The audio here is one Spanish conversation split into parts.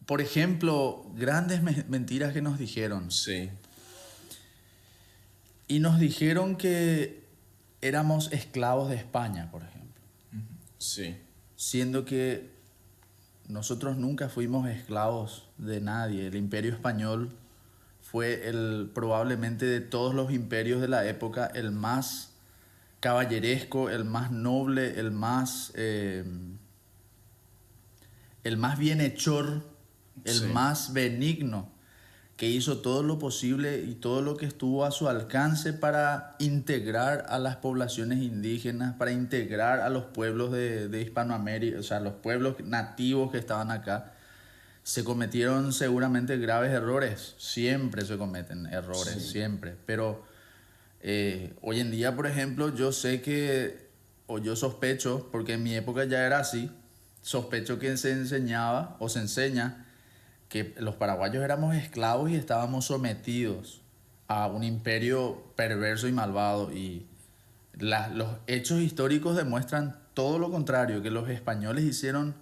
por ejemplo, grandes mentiras que nos dijeron. Sí, Y nos dijeron que éramos esclavos de España, por ejemplo. sí, Siendo que nosotros nunca fuimos esclavos de nadie. El Imperio Español fue probablemente de todos los imperios de la época el más caballeresco, el más noble, el más bienhechor, el Sí. más benigno, que hizo todo lo posible y todo lo que estuvo a su alcance para integrar a las poblaciones indígenas, para integrar a los pueblos de Hispanoamérica, o sea, los pueblos nativos que estaban acá. Se cometieron seguramente graves errores, siempre se cometen errores, Sí. siempre, pero hoy en día, por ejemplo, yo sé que, o yo sospecho, porque en mi época ya era así, sospecho que se enseñaba o se enseña que los paraguayos éramos esclavos y estábamos sometidos a un imperio perverso y malvado. Y los hechos históricos demuestran todo lo contrario, que los españoles hicieron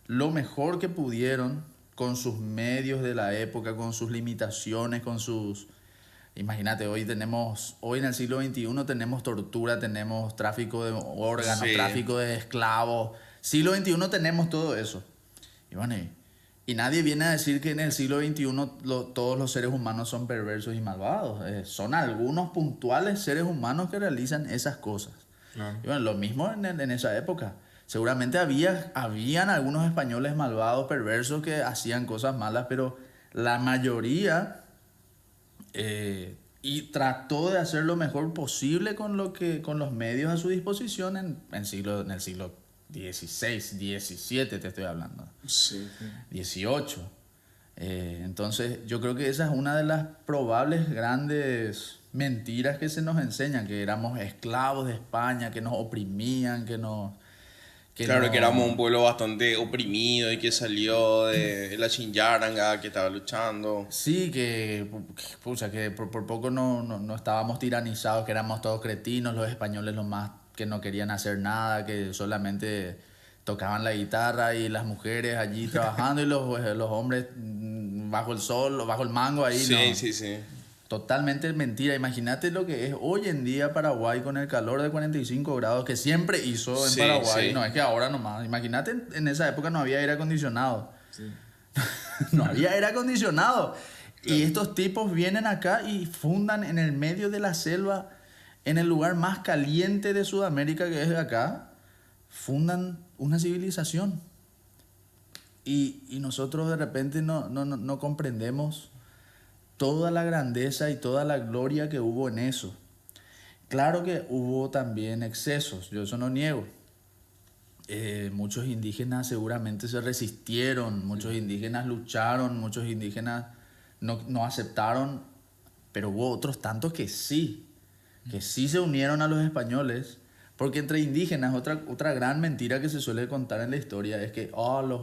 lo mejor que pudieron con sus medios de la época, con sus limitaciones, con sus... Imagínate, hoy en el siglo XXI tenemos tortura, tenemos tráfico de órganos, Sí. tráfico de esclavos. Siglo XXI tenemos todo eso. Y bueno, y nadie viene a decir que en el siglo XXI todos los seres humanos son perversos y malvados. Son algunos puntuales seres humanos que realizan esas cosas. Claro. Y bueno, lo mismo en esa época. Seguramente habían algunos españoles malvados, perversos, que hacían cosas malas, pero la mayoría y trató de hacer lo mejor posible con los medios a su disposición en el siglo XVI, XVII te estoy hablando, Sí. XVIII. Entonces yo creo que esa es una de las probables grandes mentiras que se nos enseñan, que éramos esclavos de España, que nos oprimían, Claro que éramos un pueblo bastante oprimido y que salió de la Xinjiang, que estaba luchando. Sí, pucha, que por poco no estábamos tiranizados, que éramos todos cretinos, los españoles los más que no querían hacer nada, que solamente tocaban la guitarra y las mujeres allí trabajando y los hombres bajo el sol, bajo el mango ahí, Sí, ¿no? sí, sí. Totalmente mentira. Imagínate lo que es hoy en día Paraguay con el calor de 45 grados que siempre hizo en Sí, Paraguay. sí. No es que ahora nomás. Imagínate, en esa época no había aire acondicionado. Sí. No había aire acondicionado. Claro. Y estos tipos vienen acá y fundan en el medio de la selva, en el lugar más caliente de Sudamérica, que es acá, fundan una civilización. Y nosotros de repente no comprendemos toda la grandeza y toda la gloria que hubo en eso. Claro que hubo también excesos, yo eso no niego. Muchos indígenas seguramente se resistieron, muchos indígenas lucharon, muchos indígenas no aceptaron, pero hubo otros tantos que sí se unieron a los españoles, porque entre indígenas, otra gran mentira que se suele contar en la historia es que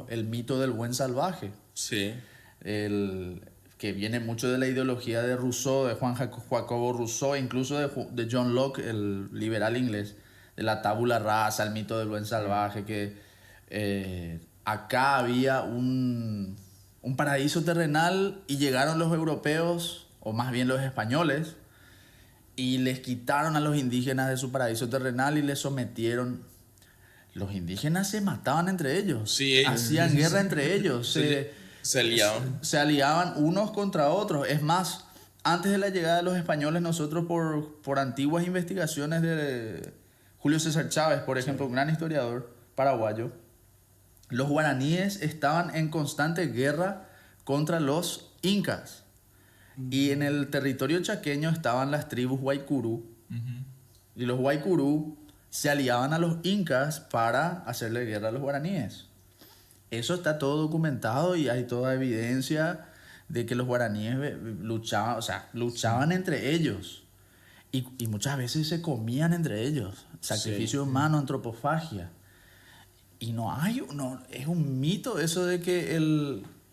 el mito del buen salvaje, Sí. que viene mucho de la ideología de Rousseau, de Juan Jacobo Rousseau, incluso de John Locke, el liberal inglés, de la tabula rasa, el mito del buen salvaje, que acá había un paraíso terrenal y llegaron los europeos, o más bien los españoles, y les quitaron a los indígenas de su paraíso terrenal y les sometieron. Los indígenas se mataban entre ellos, Sí, hacían guerra entre ellos, Se aliaban. se aliaban unos contra otros. Es más, antes de la llegada de los españoles, nosotros por antiguas investigaciones de Julio César Chávez, por ejemplo, un gran historiador paraguayo, los guaraníes estaban en constante guerra contra los incas. Y en el territorio chaqueño estaban las tribus Guaycurú. Y los Guaycurú se aliaban a los incas para hacerle guerra a los guaraníes. Eso está todo documentado y hay toda evidencia de que los guaraníes luchaban entre ellos. Y muchas veces se comían entre ellos. Sacrificio humano, antropofagia. Y es un mito eso de que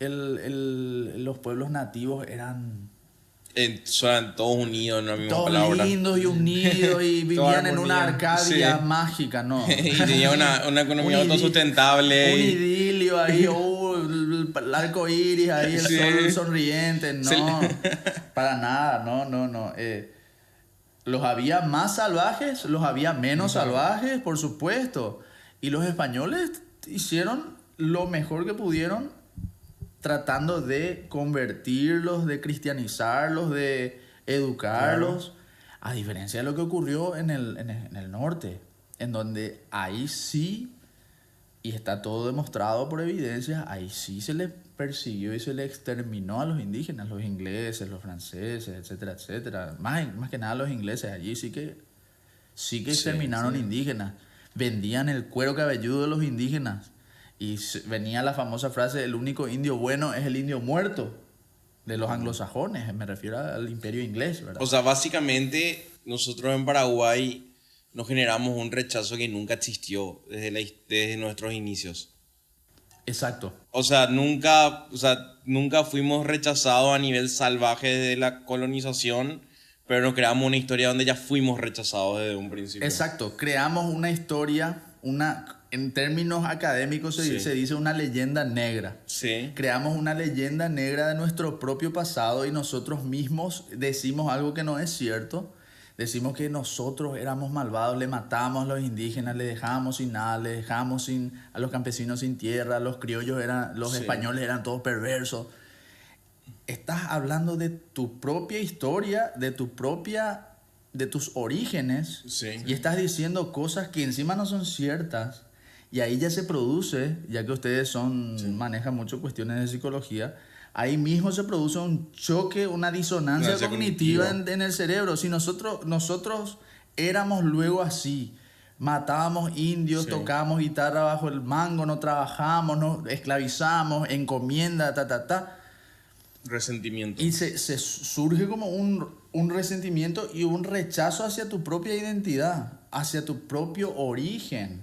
los pueblos nativos eran Son todos unidos en la misma todos palabra. lindos y unidos y vivían en una Arcadia Sí. mágica, ¿no? Y tenía una economía Un autosustentable. idilio ahí, el el arco iris, ahí el Sí. sol sonriente. No, Sí. para nada, no. Los había más salvajes, los había menos salvajes, por supuesto. Y los españoles hicieron lo mejor que pudieron tratando de convertirlos, de cristianizarlos, de educarlos. A diferencia de lo que ocurrió en el norte, en donde ahí sí, y está todo demostrado por evidencia, ahí sí se les persiguió y se les exterminó a los indígenas, los ingleses, los franceses, etcétera, etcétera. Más que nada los ingleses, allí sí que exterminaron indígenas. Vendían el cuero cabelludo de los indígenas. Y venía la famosa frase, el único indio bueno es el indio muerto, de los anglosajones, me refiero al imperio inglés, ¿verdad? O sea, básicamente nosotros en Paraguay nos generamos un rechazo que nunca existió desde nuestros inicios. Exacto. O sea, nunca fuimos rechazados a nivel salvaje desde la colonización, pero nos creamos una historia donde ya fuimos rechazados desde un principio. Exacto, creamos una historia, en términos académicos Sí. se dice una leyenda negra. Sí. Creamos una leyenda negra de nuestro propio pasado y nosotros mismos decimos algo que no es cierto. Decimos que nosotros éramos malvados, le matábamos a los indígenas, le dejábamos sin nada, le dejábamos a los campesinos sin tierra, los criollos los Sí. españoles eran todos perversos. Estás hablando de tu propia historia, de tus orígenes, Sí. y estás diciendo cosas que encima no son ciertas. Y ahí ya se produce, ya que ustedes manejan mucho cuestiones de psicología, ahí mismo se produce un choque, una disonancia Disonancia cognitiva cognitiva. en el cerebro. Si nosotros éramos luego así, matábamos indios, Sí. tocábamos guitarra bajo el mango, no trabajamos, nos esclavizamos, encomienda, Resentimiento. y se surge como un resentimiento y un rechazo hacia tu propia identidad, hacia tu propio origen.